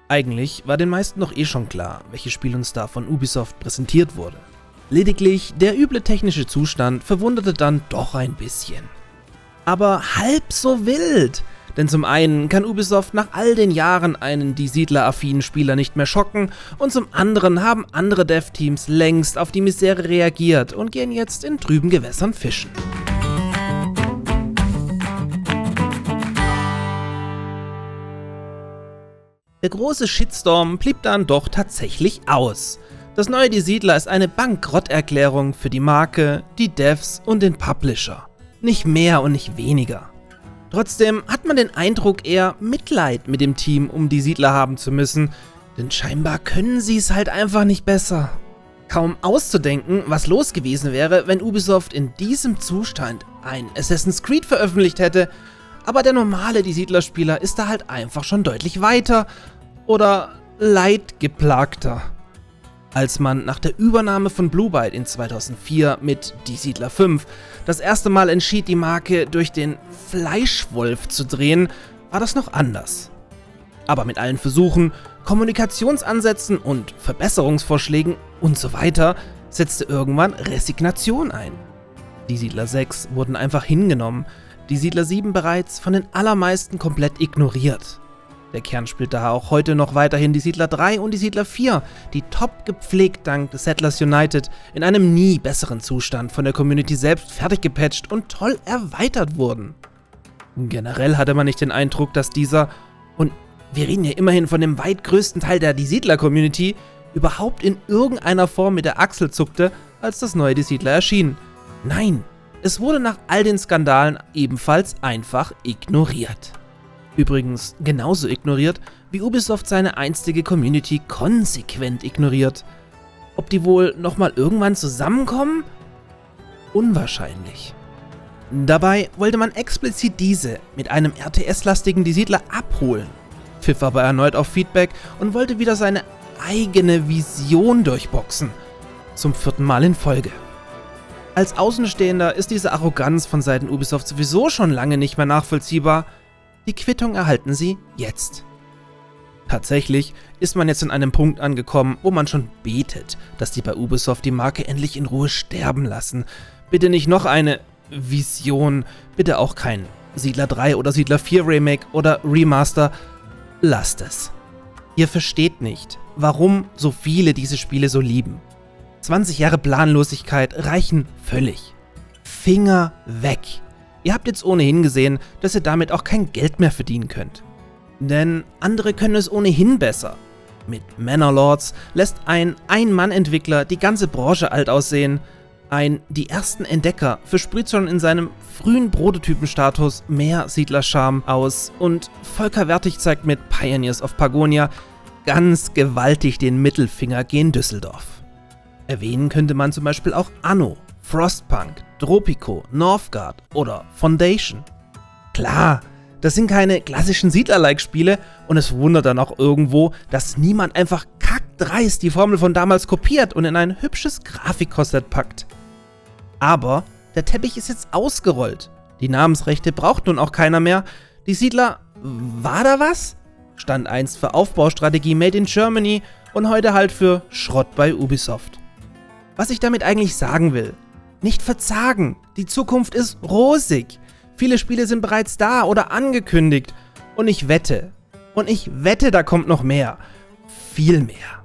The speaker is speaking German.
Eigentlich war den meisten doch eh schon klar, welches Spiel uns da von Ubisoft präsentiert wurde. Lediglich der üble technische Zustand verwunderte dann doch ein bisschen. Aber halb so wild, denn zum einen kann Ubisoft nach all den Jahren einen die Siedler-affinen Spieler nicht mehr schocken und zum anderen haben andere Dev-Teams längst auf die Misere reagiert und gehen jetzt in trüben Gewässern fischen. Der große Shitstorm blieb dann doch tatsächlich aus. Das neue Die Siedler ist eine Bankrotterklärung für die Marke, die Devs und den Publisher. Nicht mehr und nicht weniger. Trotzdem hat man den Eindruck, eher Mitleid mit dem Team um Die Siedler haben zu müssen, denn scheinbar können sie es halt einfach nicht besser. Kaum auszudenken, was los gewesen wäre, wenn Ubisoft in diesem Zustand ein Assassin's Creed veröffentlicht hätte, aber der normale Die Siedler-Spieler ist da halt einfach schon deutlich weiter oder leidgeplagter. Als man nach der Übernahme von Blue Byte in 2004 mit Die Siedler 5 das erste Mal entschied, die Marke durch den Fleischwolf zu drehen, war das noch anders. Aber mit allen Versuchen, Kommunikationsansätzen und Verbesserungsvorschlägen und so weiter setzte irgendwann Resignation ein. Die Siedler 6 wurden einfach hingenommen, Die Siedler 7 bereits von den allermeisten komplett ignoriert. Der Kern spielt daher auch heute noch weiterhin Die Siedler 3 und Die Siedler 4, die top gepflegt dank des Settlers United in einem nie besseren Zustand von der Community selbst fertig gepatcht und toll erweitert wurden. Generell hatte man nicht den Eindruck, dass dieser, und wir reden ja immerhin von dem weit größten Teil der Die Siedler-Community, überhaupt in irgendeiner Form mit der Achsel zuckte, als das neue Die Siedler erschien. Nein, es wurde nach all den Skandalen ebenfalls einfach ignoriert. Übrigens genauso ignoriert, wie Ubisoft seine einstige Community konsequent ignoriert. Ob die wohl nochmal irgendwann zusammenkommen? Unwahrscheinlich. Dabei wollte man explizit diese mit einem RTS-lastigen Die Siedler abholen, pfiff aber erneut auf Feedback und wollte wieder seine eigene Vision durchboxen. Zum 4. Mal in Folge. Als Außenstehender ist diese Arroganz von Seiten Ubisoft sowieso schon lange nicht mehr nachvollziehbar. Die Quittung erhalten sie jetzt. Tatsächlich ist man jetzt an einem Punkt angekommen, wo man schon betet, dass die bei Ubisoft die Marke endlich in Ruhe sterben lassen. Bitte nicht noch eine Vision, bitte auch kein Siedler 3 oder Siedler 4 Remake oder Remaster. Lasst es. Ihr versteht nicht, warum so viele diese Spiele so lieben. 20 Jahre Planlosigkeit reichen völlig. Finger weg. Ihr habt jetzt ohnehin gesehen, dass ihr damit auch kein Geld mehr verdienen könnt. Denn andere können es ohnehin besser. Mit Manor Lords lässt ein Ein-Mann-Entwickler die ganze Branche alt aussehen. Die ersten Entdecker versprüht schon in seinem frühen Prototypenstatus mehr Siedlerscharme aus und Volker Wertig zeigt mit Pioneers of Pagonia ganz gewaltig den Mittelfinger gen Düsseldorf. Erwähnen könnte man zum Beispiel auch Anno, Frostpunk, Tropico, Northgard oder Foundation. Klar, das sind keine klassischen Siedler-like-Spiele und es wundert dann auch irgendwo, dass niemand einfach kackdreist die Formel von damals kopiert und in ein hübsches Grafikkorsett packt. Aber der Teppich ist jetzt ausgerollt. Die Namensrechte braucht nun auch keiner mehr. Die Siedler, war da was? Stand einst für Aufbaustrategie Made in Germany und heute halt für Schrott bei Ubisoft. Was ich damit eigentlich sagen will: Nicht verzagen, die Zukunft ist rosig. Viele Spiele sind bereits da oder angekündigt. Und ich wette, da kommt noch mehr. Viel mehr.